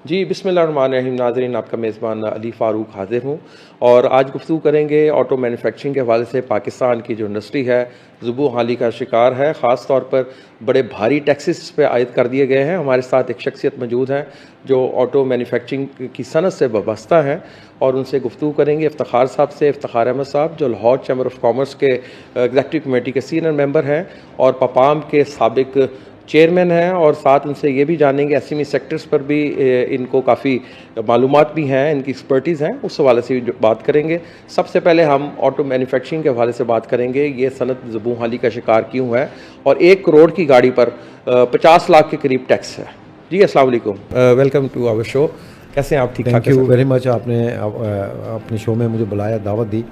जी, बिस्मिल्लाहिर्रहमानिर्रहीम। नाज़रीन, आपका मेज़बान अली फ़ारूक हाज़िर हूँ और आज गुफ्तगू करेंगे ऑटो मैन्युफैक्चरिंग के हवाले से। पाकिस्तान की जो इंडस्ट्री है ज़ुबू हाली का शिकार है। ख़ास तौर पर बड़े भारी टैक्सेस पे आयद कर दिए गए हैं। हमारे साथ एक शख्सियत मौजूद है जो ऑटो मैन्युफैक्चरिंग की सनत से वाबस्ता हैं और उनसे गुफ्तगू करेंगे। इफ्तिखार साहब से, इफ्तिखार अहमद साहब जो लाहौर चैम्बर ऑफ कॉमर्स के एग्जीक्यूटिव कमेटी के सीनियर मेंबर हैं और पपाम के साबिक चेयरमैन हैं, और साथ उनसे ये भी जानेंगे एसएमई सेक्टर्स पर भी इनको काफ़ी मालूमात भी हैं, इनकी एक्सपर्टीज़ हैं, उस हवाले से भी बात करेंगे। सबसे पहले हम ऑटो मैन्युफैक्चरिंग के हवाले से बात करेंगे। ये सनत ज़ुबू हाली का शिकार क्यों है और 1 करोड़ की गाड़ी पर 50 लाख के करीब टैक्स है। जी, अस्सलाम वालेकुम, वेलकम टू आवर शो। कैसे हैं आप? ठीक ठाक? Thank you very much. आपने अपने शो में मुझे बुलाया, दावत दी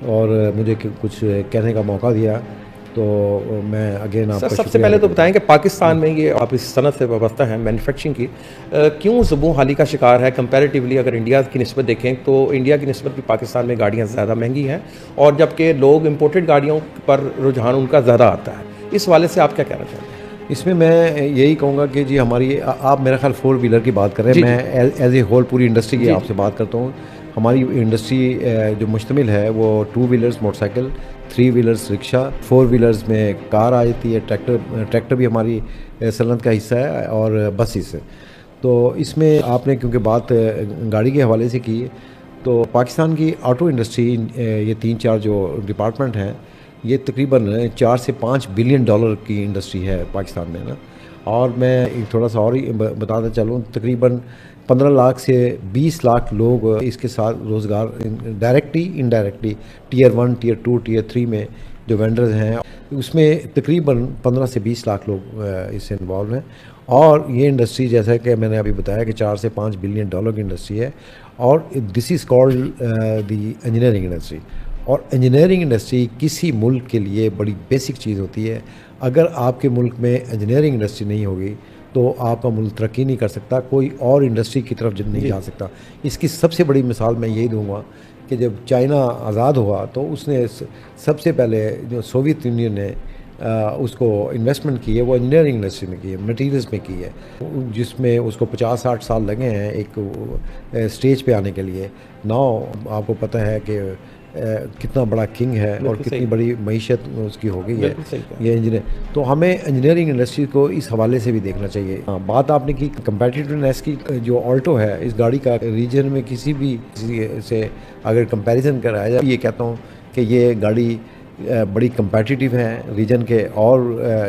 और मुझे कुछ कहने का मौका दिया, तो मैं अगेन आपका सर, सबसे पहले तो बताएं कि पाकिस्तान में ये आप इस सनत से वाबस्ता हैं मैन्युफैक्चरिंग की, क्यों ज़ुबू हाली का शिकार है? कंपैरेटिवली अगर इंडिया की निस्बत देखें तो इंडिया की निस्बत भी पाकिस्तान में गाड़ियाँ ज़्यादा महंगी हैं, और जबकि लोग इंपोर्टेड गाड़ियों पर रुझान उनका ज़्यादा आता है। इस वाले से आप क्या कहना चाहते हैं? इसमें मैं यही कहूँगा कि जी हमारी आप मेरा ख्याल 4 व्हीलर की बात कर रहे हैं। मैं एज ए होल पूरी इंडस्ट्री की आपसे बात करता हूँ। हमारी इंडस्ट्री जो मुश्तमिल है वो 2 wheelers motorcycle, 3 wheelers rickshaw, 4 wheelers में कार आ जाती है, ट्रैक्टर भी हमारी सनत का हिस्सा है और बसेस है। तो इसमें आपने क्योंकि बात गाड़ी के हवाले से की, तो पाकिस्तान की ऑटो इंडस्ट्री, ये 3-4 जो डिपार्टमेंट हैं, ये तकरीबन 4 से 5 बिलियन डॉलर की इंडस्ट्री है पाकिस्तान में ना। और मैं एक थोड़ा सा और ही बताता चलूँ, तकरीबन 15 लाख से 20 लाख लोग इसके साथ रोज़गार directly indirectly tier 1, tier 2, tier 3 में जो वेंडर्स हैं, उसमें तकरीबन 15 से 20 लाख लोग इससे इन्वॉल्व हैं। और ये इंडस्ट्री, जैसा कि मैंने अभी बताया, कि 4 से 5 बिलियन डॉलर की इंडस्ट्री है। और this is called the engineering industry. और इंजीनियरिंग इंडस्ट्री किसी मुल्क के लिए बड़ी बेसिक चीज़ होती है। अगर आपके मुल्क में इंजीनियरिंग इंडस्ट्री नहीं होगी तो आपका मुल्क तरक्की नहीं कर सकता, कोई और इंडस्ट्री की तरफ नहीं जा सकता। इसकी सबसे बड़ी मिसाल मैं यही दूंगा कि जब चाइना आज़ाद हुआ तो उसने सबसे पहले जो सोवियत यूनियन ने उसको इन्वेस्टमेंट की है, वो इंजीनियरिंग इंडस्ट्री में की है, मटीरियल्स में की है, जिसमें उसको 50-60 साल लगे हैं एक स्टेज पे आने के लिए। नाउ आपको पता है कि कितना बड़ा किंग है और कितनी बड़ी मईशत उसकी हो गई है ये इंजीनियर। तो हमें इंजीनियरिंग इंडस्ट्री को इस हवाले से भी देखना चाहिए। बात आपने की कंपेटिटिवनेस की, जो ऑल्टो है इस गाड़ी का रीजन में किसी से अगर कंपैरिजन कराया जाए, ये कहता हूँ कि ये गाड़ी बड़ी कंपेटिटिव है रीजन के, और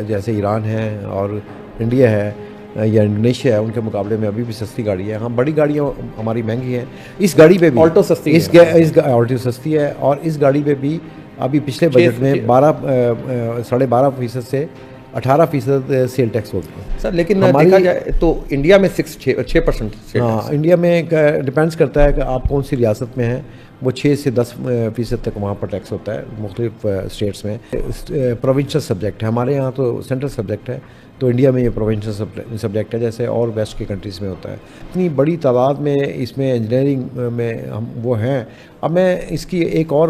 जैसे ईरान है और इंडिया है या इंडोनेशिया है, उनके मुकाबले में अभी भी सस्ती गाड़ी है। हाँ, बड़ी गाड़ियाँ हमारी महंगी हैं, इस गाड़ी पे भी ऑल्टो सस्ती है। इस ऑल्टो सस्ती है। और इस गाड़ी पे भी अभी पिछले बजट में 12.5% से 18% सेल टैक्स होता है सर। लेकिन देखा जाए तो इंडिया में 6%। हाँ, इंडिया में डिपेंड्स करता है कि आप कौन सी रियासत में हैं, वो 6 से 10% तक वहाँ पर टैक्स होता है मुख्तलिफ स्टेट्स में। प्रोविंशियल सब्जेक्ट है, हमारे यहाँ तो सेंट्रल सब्जेक्ट है, तो इंडिया में ये प्रोविंशियल सब्जेक्ट है, जैसे और वेस्ट के कंट्रीज़ में होता है। इतनी बड़ी तादाद में इसमें इंजीनियरिंग में हम वो हैं। अब मैं इसकी एक और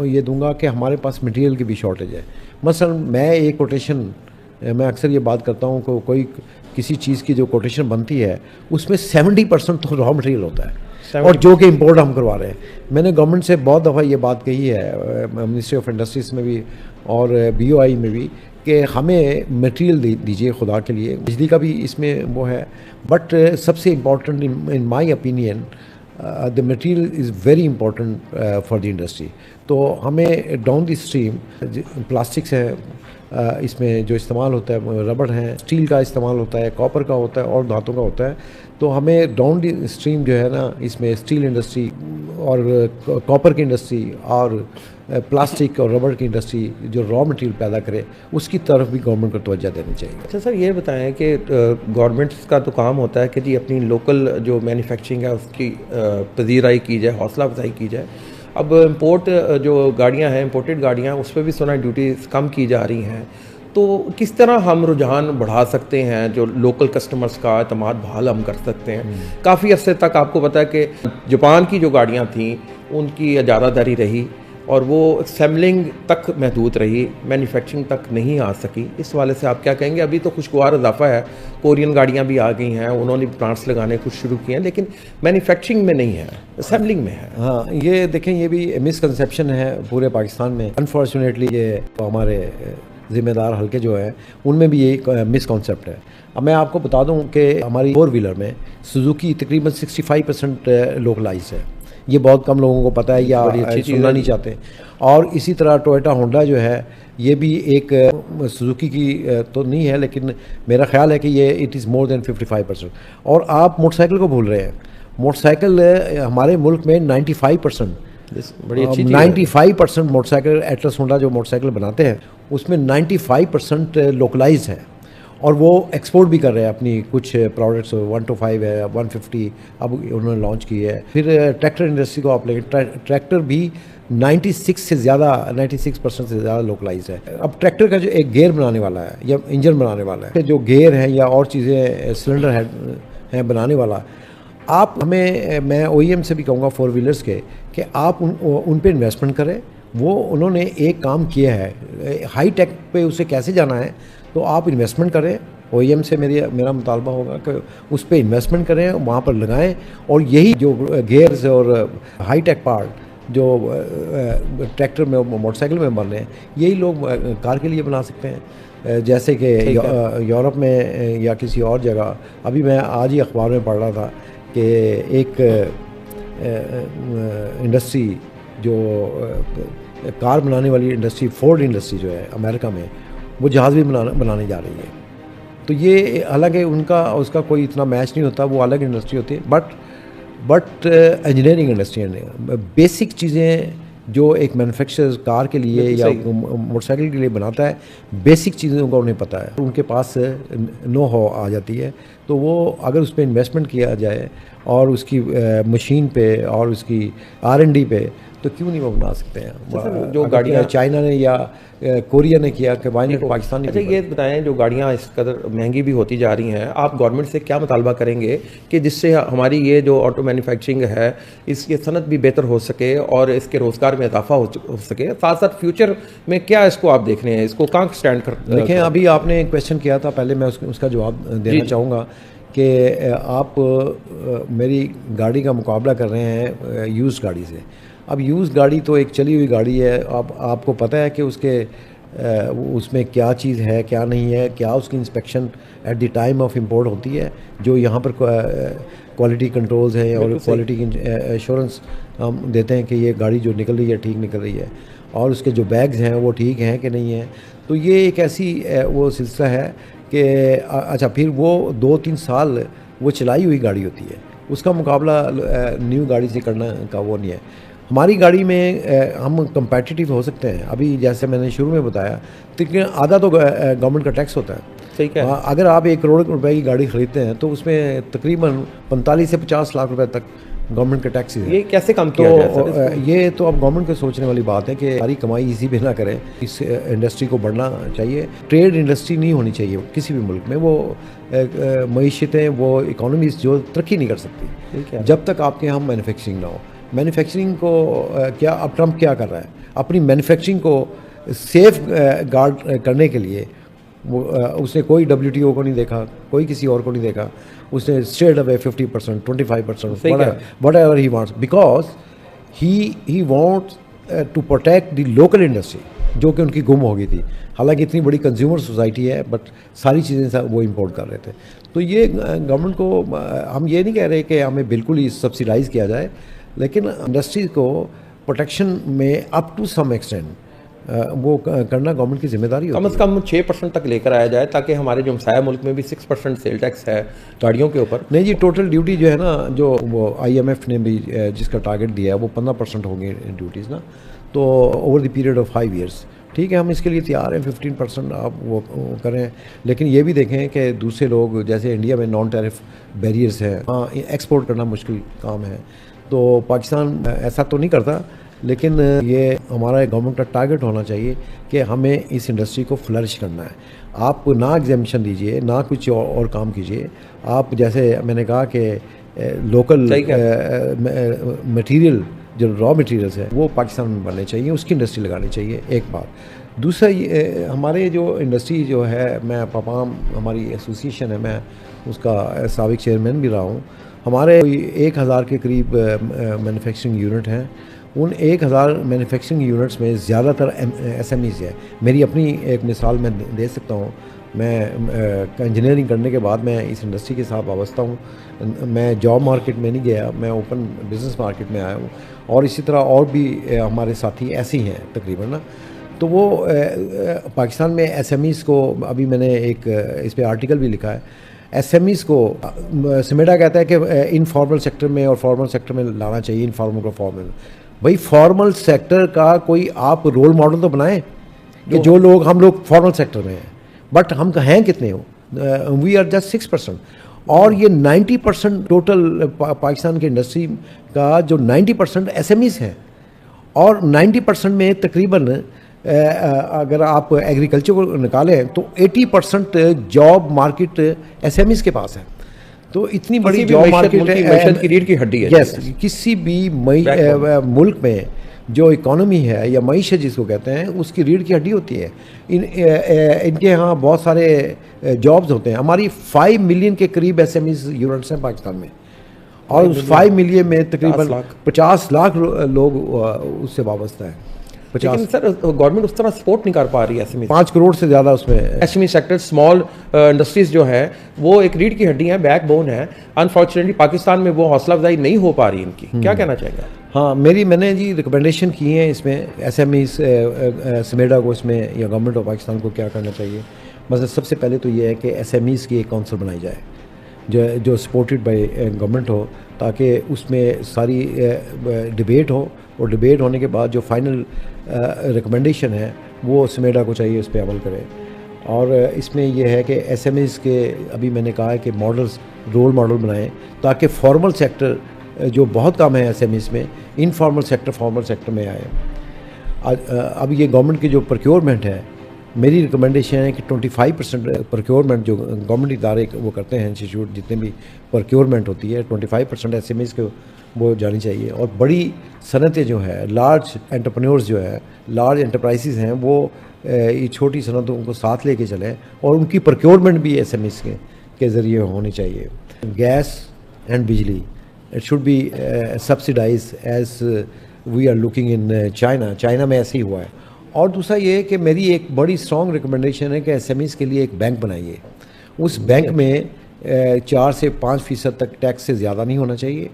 ये दूंगा कि हमारे पास मटेरियल की भी शॉर्टेज है। मसलन मैं एक कोटेशन, मैं अक्सर ये बात करता हूँ कि कोई किसी चीज़ की जो कोटेशन बनती है उसमें 70% तो रॉ मटेरियल होता है, और जो कि इंपोर्ट हम करवा रहे हैं। मैंने गवर्नमेंट से बहुत दफ़ा ये बात कही है, मिनिस्ट्री ऑफ इंडस्ट्रीज़ में भी और BOI में भी, कि हमें मटेरियल दीजिए खुदा के लिए। बिजली का भी इसमें वो है, बट सबसे important in my opinion the material is very important for the industry. तो हमें डाउन द स्ट्रीम प्लास्टिक्स है, इसमें जो इस्तेमाल होता है, रबड़ है, स्टील का इस्तेमाल होता है, कॉपर का होता है और धातु का होता है। तो हमें डाउन द स्ट्रीम जो है ना, इसमें स्टील इंडस्ट्री और कॉपर की इंडस्ट्री और प्लास्टिक और रबड़ की इंडस्ट्री जो रॉ मटेरियल पैदा करे, उसकी तरफ भी गवर्नमेंट को तवज्जो देनी चाहिए। अच्छा सर, ये बताएं कि गवर्नमेंट्स का तो काम होता है कि जी अपनी लोकल जो मैन्युफैक्चरिंग है उसकी पजीराई की जाए, हौसला अफजाई की जाए। अब इम्पोर्ट जो गाड़ियाँ हैं, इम्पोर्टेड गाड़ियाँ, उस पर भी सुना ड्यूटीज़ कम की जा रही हैं, तो किस तरह हम रुझान बढ़ा सकते हैं, जो लोकल कस्टमर्स का एतमाद बहाल हम कर सकते हैं? काफ़ी अरसे तक आपको पता है कि जापान की जो गाड़ियाँ थीं उनकी इजारादारी रही, और वो असेंबलिंग तक महदूद रही, मैन्युफैक्चरिंग तक नहीं आ सकी। इस वाले से आप क्या कहेंगे? अभी तो खुशगवार इजाफा है, कोरियन गाड़ियाँ भी आ गई हैं, उन्होंने प्लांट्स लगाने कुछ शुरू किए हैं, लेकिन मैन्युफैक्चरिंग में नहीं है, असेंबलिंग में है। हाँ, ये देखें, ये भी मिसकंसेप्शन है पूरे पाकिस्तान में। अनफॉर्चुनेटली ये हमारे ज़िम्मेदार हल्के जो हैं उनमें भी ये मिसकॉन्सेप्ट है। अब मैं आपको बता दूं कि हमारी 4 व्हीलर में सुजुकी तकरीबन 65% लोकलाइज है। ये बहुत कम लोगों को पता है या सुनना नहीं चाहते। और इसी तरह टोयोटा होंडा जो है ये भी एक सुजुकी की तो नहीं है, लेकिन मेरा ख्याल है कि ये इट इज़ मोर देन 55%। और आप मोटरसाइकिल को भूल रहे हैं। मोटरसाइकिल हमारे मुल्क में 95%, बड़ी अच्छी 95% मोटरसाइकिल, एटलस होंडा जो मोटरसाइकिल बनाते हैं उसमें 95% लोकलाइज है। और वो एक्सपोर्ट भी कर रहे हैं अपनी कुछ प्रोडक्ट्स। 125 है, 150 अब उन्होंने लॉन्च की है। फिर ट्रैक्टर इंडस्ट्री को आप लेंगे, ट्रैक्टर भी 96% से ज़्यादा लोकलाइज है। अब ट्रैक्टर का जो एक गियर बनाने वाला है या इंजन बनाने वाला है, जो गियर है या और चीज़ें, सिलेंडर है बनाने वाला, आप हमें, मैं OEM से भी कहूँगा 4 व्हीलर्स के, कि आप उन पे इन्वेस्टमेंट करें। वो उन्होंने एक काम किया है, हाई टेक पे उसे कैसे जाना है, तो आप इन्वेस्टमेंट करें। OEM से मेरा मुतालबा होगा कि उस पर इन्वेस्टमेंट करें, वहाँ पर लगाएं। और यही जो गियर्स और हाई टेक पार्ट जो ट्रैक्टर में, मोटरसाइकिल में बन रहे हैं, यही लोग कार के लिए बना सकते हैं। जैसे कि यूरोप में या किसी और जगह, अभी मैं आज ही अखबार में पढ़ रहा था कि एक इंडस्ट्री जो कार बनाने वाली इंडस्ट्री, फोर्ड इंडस्ट्री जो है अमेरिका में, वो जहाज़ भी बनाने जा रही है। तो ये हालांकि उसका कोई इतना मैच नहीं होता, वो अलग इंडस्ट्री होती है। बट इंजीनियरिंग इंडस्ट्री है, बेसिक चीज़ें जो एक मैन्युफैक्चरर कार के लिए या मोटरसाइकिल के लिए बनाता है, बेसिक चीज़ों का उन्हें पता है, उनके पास नो हाउ आ जाती है। तो वो अगर उस पर इन्वेस्टमेंट किया जाए और उसकी मशीन पे और उसकी R&D पे, तो क्यों नहीं वो बना सकते हैं। जो गाड़ियाँ चाइना ने या कोरिया ने किया कि वाई नहीं पाकिस्तान ने। अच्छा, ये बताएं, जो गाड़ियाँ इस कदर महंगी भी होती जा रही हैं, आप गवर्नमेंट से क्या मुतालबा करेंगे कि जिससे हमारी ये जो ऑटो मैन्युफैक्चरिंग है, इसकी सनत भी बेहतर हो सके और इसके रोज़गार में इजाफा हो सके? साथ साथ फ्यूचर में क्या इसको आप देख रहे हैं, इसको कहाँ स्टैंड कर? देखें, अभी आपने एक क्वेश्चन किया था, पहले मैं उसका जवाब देना चाहूँगा कि आप मेरी गाड़ी का मुकाबला कर रहे हैं यूज़ गाड़ी से। अब यूज़ गाड़ी तो एक चली हुई गाड़ी है। अब आपको पता है कि उसमें क्या चीज़ है, क्या नहीं है, क्या उसकी inspection at the time of import होती है, जो यहाँ पर क्वालिटी कंट्रोल्स हैं और क्वालिटी की एश्योरेंस हम देते हैं कि ये गाड़ी जो निकल रही है ठीक निकल रही है, और उसके जो बैग्स हैं वो ठीक हैं कि नहीं है। तो ये एक ऐसी वो सिलसिला है कि अच्छा, फिर वो 2-3 साल वो चलाई हुई गाड़ी होती है, उसका मुकाबला न्यू गाड़ी से करना का वो नहीं है। हमारी गाड़ी में हम कंपेटिटिव हो सकते हैं। अभी जैसे मैंने शुरू में बताया, तो आधा तो गवर्नमेंट का टैक्स होता है। सही है। अगर आप 1 करोड़ रुपए की गाड़ी खरीदते हैं तो उसमें तकरीबन 45 से 50 लाख रुपए तक गवर्नमेंट के टैक्स है। ये कैसे कम किया जाए सर? ये तो अब गवर्नमेंट को सोचने वाली बात है कि सारी कमाई इसी पे ना करें, इस इंडस्ट्री को बढ़ना चाहिए। ट्रेड इंडस्ट्री नहीं होनी चाहिए किसी भी मुल्क में। वो मईशतें, वो इकोनॉमीज जो तरक्की नहीं कर सकती जब तक आपके यहाँ मैन्युफैक्चरिंग ना हो। मैन्युफैक्चरिंग को क्या अब ट्रम्प क्या कर रहा है, अपनी मैन्युफैक्चरिंग को सेफ गार्ड करने के लिए वो उसने कोई WTO को नहीं देखा, कोई किसी और को नहीं देखा, उसने straight away 50%, 25%, whatever he wants, because he wants to protect the local industry, जो कि उनकी गुम हो गई थी। हालांकि इतनी बड़ी कंज्यूमर सोसाइटी है, बट सारी चीज़ें वो इंपोर्ट कर रहे थे। तो ये गवर्नमेंट को, हम ये नहीं कह रहे कि हमें बिल्कुल ही सब्सिडाइज़ किया जाए, लेकिन इंडस्ट्री को प्रोटेक्शन में अप टू सम एक्सटेंट वो करना गवर्नमेंट की जिम्मेदारी होती है। कम से कम 6% तक लेकर आया जाए, ताकि हमारे जो हमसाया मुल्क में भी 6% सेल टैक्स है गाड़ियों के ऊपर। नहीं जी, टोटल ड्यूटी जो है ना, जो वो IMF ने भी जिसका टारगेट दिया है, वो 15% होंगी ड्यूटीज़ ना, तो over the period of 5 years. ठीक है, हम इसके लिए तैयार हैं, 15% आप वो करें। लेकिन ये भी देखें कि दूसरे लोग, जैसे इंडिया में नॉन टैरिफ बैरियर्स हैं, हाँ, एक्सपोर्ट करना मुश्किल काम है, तो पाकिस्तान ऐसा तो नहीं करता। लेकिन ये हमारा गवर्नमेंट का टारगेट होना चाहिए कि हमें इस इंडस्ट्री को फ्लरिश करना है। आप ना एग्जेम्पशन दीजिए, ना कुछ और काम कीजिए। आप जैसे मैंने कहा कि लोकल मटेरियल जो रॉ मटेरियल्स है वो पाकिस्तान में बनने चाहिए, उसकी इंडस्ट्री लगानी चाहिए, एक बात। दूसरा हमारे जो इंडस्ट्री जो है, मैं पपाम हमारी एसोसिएशन है, मैं उसका साबिक चेयरमैन भी रहा हूँ। हमारे 1000 के करीब मैन्युफैक्चरिंग यूनिट हैं। उन 1000 मैन्युफैक्चरिंग यूनिट्स में ज़्यादातर SMEs है। मेरी अपनी एक मिसाल मैं दे सकता हूँ। मैं इंजीनियरिंग करने के बाद मैं इस इंडस्ट्री के साथ वाबस्ता हूँ। मैं जॉब मार्केट में नहीं गया, मैं ओपन बिज़नेस मार्केट में आया हूँ। और इसी तरह और भी हमारे साथी ऐसे ही हैं तकरीबन ना। तो वो पाकिस्तान में SMEs को, अभी मैंने एक इस पर आर्टिकल भी लिखा है, SMEs को समेडा कहता है कि इनफॉर्मल सेक्टर में और फॉर्मल सेक्टर में लाना चाहिए, इनफॉर्मल को फॉर्मल। भाई फॉर्मल सेक्टर का कोई आप रोल मॉडल तो बनाएं कि जो लोग, हम लोग फॉर्मल सेक्टर में हैं, बट हम हैं कितने हो, वी आर जस्ट 6%। और ये 90% टोटल पाकिस्तान की इंडस्ट्री का जो 90% SMEs हैं। और 90% में तकरीबन अगर आप एग्रीकल्चर को निकालें तो 80% जॉब मार्केट SMEs के पास है। तो इतनी बड़ी जॉब मार्केट है, की रीढ़ की हड्डी है। यस, किसी भी मुल्क में जो इकोनॉमी है या मईशत जिसको कहते हैं, उसकी रीढ़ की हड्डी होती है। इनके यहाँ बहुत सारे जॉब्स होते हैं। हमारी 5 मिलियन के करीब SMEs यूनिट्स हैं पाकिस्तान में, और उस 5 मिलियन में तकरीबन 50 लाख लोग उससे वाबस्ता है। लेकिन सर गवर्नमेंट उस तरह सपोर्ट नहीं कर पा रही है SME। 5 करोड़ से ज़्यादा उसमें SME सेक्टर, स्मॉल इंडस्ट्रीज जो है वो एक रीढ़ की हड्डी है, बैकबोन है। अनफॉर्चुनेटली पाकिस्तान में वो हौसला अफजाई नहीं हो पा रही इनकी। क्या कहना चाहेंगे? हाँ, मैंने जी रिकमेंडेशन की हैं इसमें SMEs समेडा को, इसमें या गवर्नमेंट ऑफ पाकिस्तान को क्या करना चाहिए। मतलब सबसे पहले तो ये है कि SMEs की एक काउंसिल बनाई जाए जो सपोर्टेड बाय गवर्नमेंट हो, ताकि उसमें सारी डिबेट हो, और डिबेट होने के बाद जो फाइनल रिकमेंडेशन है वो समेडा को चाहिए उस पर अमल करे। और इसमें यह है कि SMEs के, अभी मैंने कहा है कि मॉडल्स, रोल मॉडल बनाएं, ताकि फॉर्मल सेक्टर जो बहुत कम है SMEs में, इनफॉर्मल सेक्टर फॉर्मल सेक्टर में आए। अब ये गवर्नमेंट की जो प्रोक्योरमेंट है, मेरी रिकमेंडेशन है कि 25% प्रोक्योरमेंट जो गवर्नमेंट इदारे वो करते हैं, इंस्टीट्यूट जितने भी प्रोक्योरमेंट होती है, 25% SMEs को वो जानी चाहिए। और बड़ी सनतें जो है, लार्ज एंटरप्रेन्योर्स जो है, लार्ज एंटरप्राइजेज़ हैं, वो ये छोटी सनतों को साथ लेके चलें, और उनकी प्रोक्योरमेंट भी SMEs के ज़रिए होनी चाहिए। गैस एंड बिजली, it should be subsidise as we are looking in China में ऐसे ही हुआ है। और दूसरा ये है कि मेरी एक बड़ी स्ट्रॉन्ग रिकमेंडेशन है कि SMEs के लिए एक बैंक बनाइए। उस बैंक में 4 से 5% तक टैक्स से ज़्यादा नहीं होना चाहिए।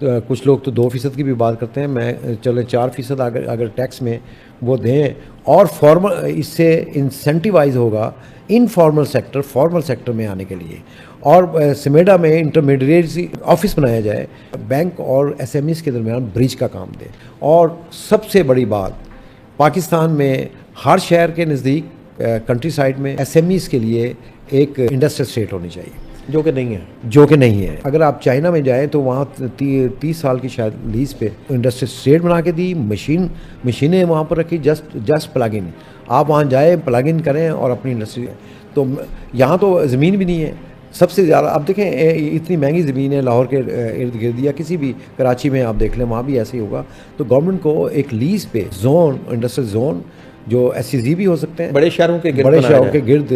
तो कुछ लोग तो 2% की भी बात करते हैं, मैं चलो 4% अगर टैक्स में वो दें, और फॉर्मल, इससे इंसेंटिवाइज होगा इनफॉर्मल सेक्टर फॉर्मल सेक्टर में आने के लिए। और समेडा में इंटरमीडिएट ऑफिस बनाया जाए, बैंक और SMEs के दरमियान ब्रिज का काम दे। और सबसे बड़ी बात, पाकिस्तान में हर शहर के नज़दीक कंट्री साइड में SMEs के लिए एक इंडस्ट्रियल स्टेट होनी चाहिए, जो कि नहीं है। अगर आप चाइना में जाएं तो वहाँ 30 साल की शायद लीज पे इंडस्ट्रियल स्टेट बना के दी, मशीनें वहाँ पर रखी, जस्ट प्लग इन, आप वहाँ जाए, प्लग इन करें और अपनी इंडस्ट्री। तो यहाँ तो ज़मीन भी नहीं है। सबसे ज़्यादा आप देखें, इतनी महंगी ज़मीन है लाहौर के इर्द गिर्द, या किसी भी कराची में आप देख लें, वहाँ भी ऐसे ही होगा। तो गवर्नमेंट को एक लीज पे जोन, इंडस्ट्रियल जोन, जो SEZ भी हो सकते हैं, बड़े शहरों के गिर्द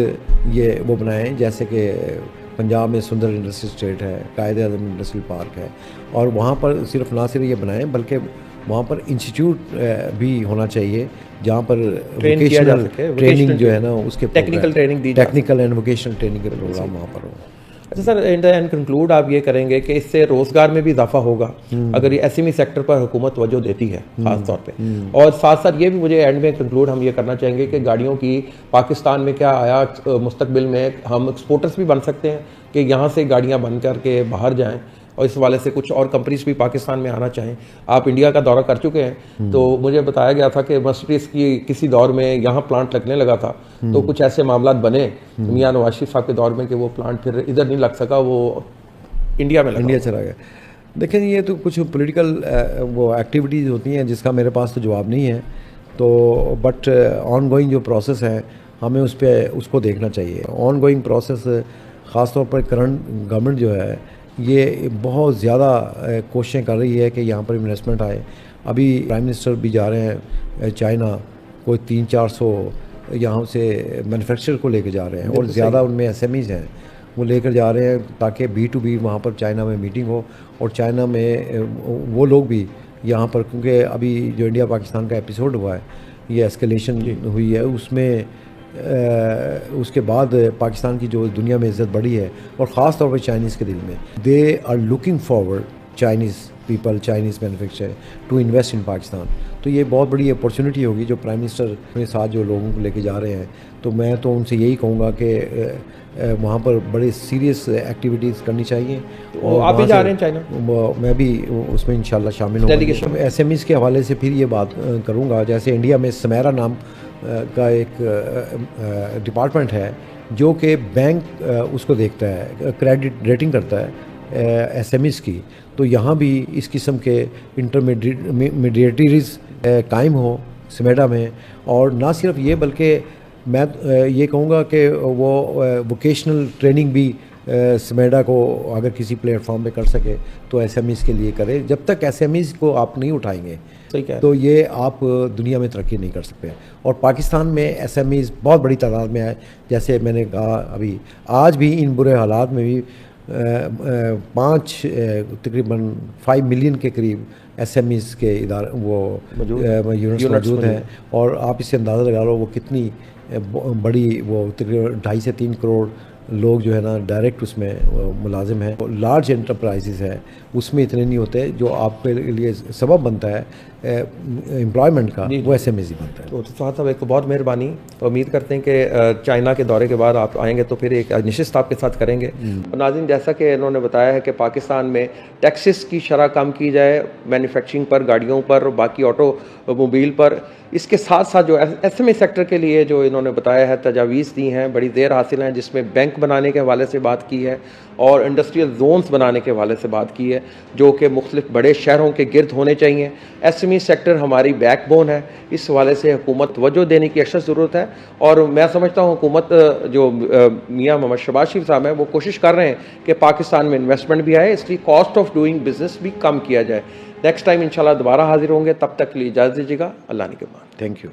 ये वो बनाएं। जैसे कि पंजाब में सुंदर इंडस्ट्रियल स्टेट है, कायदे आज़म इंडस्ट्रियल पार्क है, और वहाँ पर सिर्फ ना सिर्फ ये बनाएं बल्कि वहाँ पर इंस्टीट्यूट भी होना चाहिए जहाँ पर वोकेशनल ट्रेनिंग जो है ना, उसके technical training the, technical and vocational training के प्रोग्राम वहाँ पर हो। अच्छा सर, एंड कंक्लूड आप ये करेंगे कि इससे रोजगार में भी इजाफा होगा अगर ये SME सेक्टर पर हुकूमत तवज्जो देती है खास तौर पे। और साथ साथ ये भी मुझे एंड में कंक्लूड हम ये करना चाहेंगे कि गाड़ियों की पाकिस्तान में क्या आया मुस्तकबिल में हम एक्सपोर्टर्स भी बन सकते हैं कि यहाँ से गाड़ियाँ बन करके बाहर जाएँ, और इस वाले से कुछ और कंपनीज भी पाकिस्तान में आना चाहें। आप इंडिया का दौरा कर चुके हैं, तो मुझे बताया गया था कि मर्सिडीज की किसी दौर में यहाँ प्लांट लगने लगा था, तो कुछ ऐसे मामलात बने मियां नवाज शरीफ साहब के दौर में कि वो प्लांट फिर इधर नहीं लग सका, वो इंडिया में चला गया। देखें, ये तो कुछ पॉलिटिकल वो एक्टिविटीज़ होती हैं जिसका मेरे पास तो जवाब नहीं है, तो बट ऑन गोइंग जो प्रोसेस है हमें उसको देखना चाहिए। ऑन गोइंग प्रोसेस ख़ास तौर पर करंट गवर्नमेंट जो है ये बहुत ज़्यादा कोशिशें कर रही है कि यहाँ पर इन्वेस्टमेंट आए, अभी प्राइम मिनिस्टर भी जा रहे हैं चाइना, कोई 300-400 यहाँ से मैन्युफैक्चर को लेकर जा रहे हैं और ज़्यादा उनमें SMEs हैं, वो लेकर जा रहे हैं ताकि B2B वहाँ पर चाइना में मीटिंग हो और चाइना में वो लोग भी यहाँ पर, क्योंकि अभी जो इंडिया पाकिस्तान का एपिसोड हुआ है, ये एस्केलेशन हुई है, उसमें उसके बाद पाकिस्तान की जो दुनिया में इज़्ज़त बढ़ी है और ख़ास तौर पर चाइनीज़ के दिल में, they are looking forward, Chinese people, Chinese manufacture to invest in Pakistan. तो ये बहुत बड़ी अपॉर्चुनिटी होगी जो प्राइम मिनिस्टर के साथ जो लोगों को लेके जा रहे हैं। तो मैं तो उनसे यही कहूँगा कि वहाँ पर बड़े सीरियस एक्टिविटीज़ करनी चाहिए। और आप भी जा रहे हैं चाइना? मैं भी उसमें इंशाल्लाह शामिल हूँ। SMEs के हवाले से फिर ये बात करूँगा, जैसे इंडिया में स्मेरा नाम का एक डिपार्टमेंट है जो कि बैंक उसको देखता है, क्रेडिट रेटिंग करता है SMEs की। तो यहाँ भी इस किस्म के इंटरमीडिएटरीज कायम हो स्मेडा में, और ना सिर्फ ये बल्कि मैं ये कहूँगा कि वो वोकेशनल ट्रेनिंग भी स्मेडा को अगर किसी प्लेटफॉर्म पे कर सके तो SMEs के लिए करे। जब तक SMEs को आप नहीं उठाएंगे तो ये आप दुनिया में तरक्की नहीं कर सकते। और पाकिस्तान में SMEs बहुत बड़ी तादाद में है, जैसे मैंने कहा अभी, आज भी इन बुरे हालात में भी तकरीबन 5 मिलियन के करीब SMEs के इदारे वो यूनिट्स मौजूद हैं। और आप इससे अंदाज़ा लगा लो वो कितनी बड़ी, वो तकरीबन 2.5 से 3 करोड़ लोग जो है ना डायरेक्ट उसमें मुलाजिम हैं। लार्ज एंटरप्राइजेस है उसमें इतने नहीं होते, जो आपके लिए सबब बनता है एम्प्लॉयमेंट का, वो SMEs ही बनता है। तो फहद साहब, एक तो बहुत मेहरबानी। तो उम्मीद करते हैं कि चाइना के दौरे के बाद आप आएंगे तो फिर एक निश्चित आपके साथ करेंगे। और नाज़रीन, जैसा कि इन्होंने बताया है कि पाकिस्तान में टैक्सेस की शरह कम की जाए, मैन्युफैक्चरिंग पर, गाड़ियों पर, बाकी ऑटोमोबाइल पर। इसके साथ साथ जो SME सेक्टर के लिए जो इन्होंने बताया है तजावीज़ दी हैं, बड़ी देर हासिल हैं, जिसमें बैंक बनाने के हवाले से बात की है और इंडस्ट्रियल जोन्स बनाने के हवाले से बात की है, जो कि मुख्तलिफ बड़े शहरों के गिर्द होने चाहिए। SME सेक्टर हमारी बैकबोन है, इस हवाले से हुकूमत तवज्जो देने की अशद ज़रूरत है। और मैं समझता हूँ हुकूमत जो मियाँ मोहम्मद शहबाज शरीफ साहब हैं, वो कोशिश कर रहे हैं कि पाकिस्तान में इन्वेस्टमेंट भी आए, इसलिए कॉस्ट ऑफ डूइंग बिजनेस भी कम किया जाए। नेक्स्ट टाइम इंशाल्लाह दोबारा हाजिर होंगे, तब तक के लिए इजाज़त दीजिएगा। अल्लाह निगहबान। Thank you.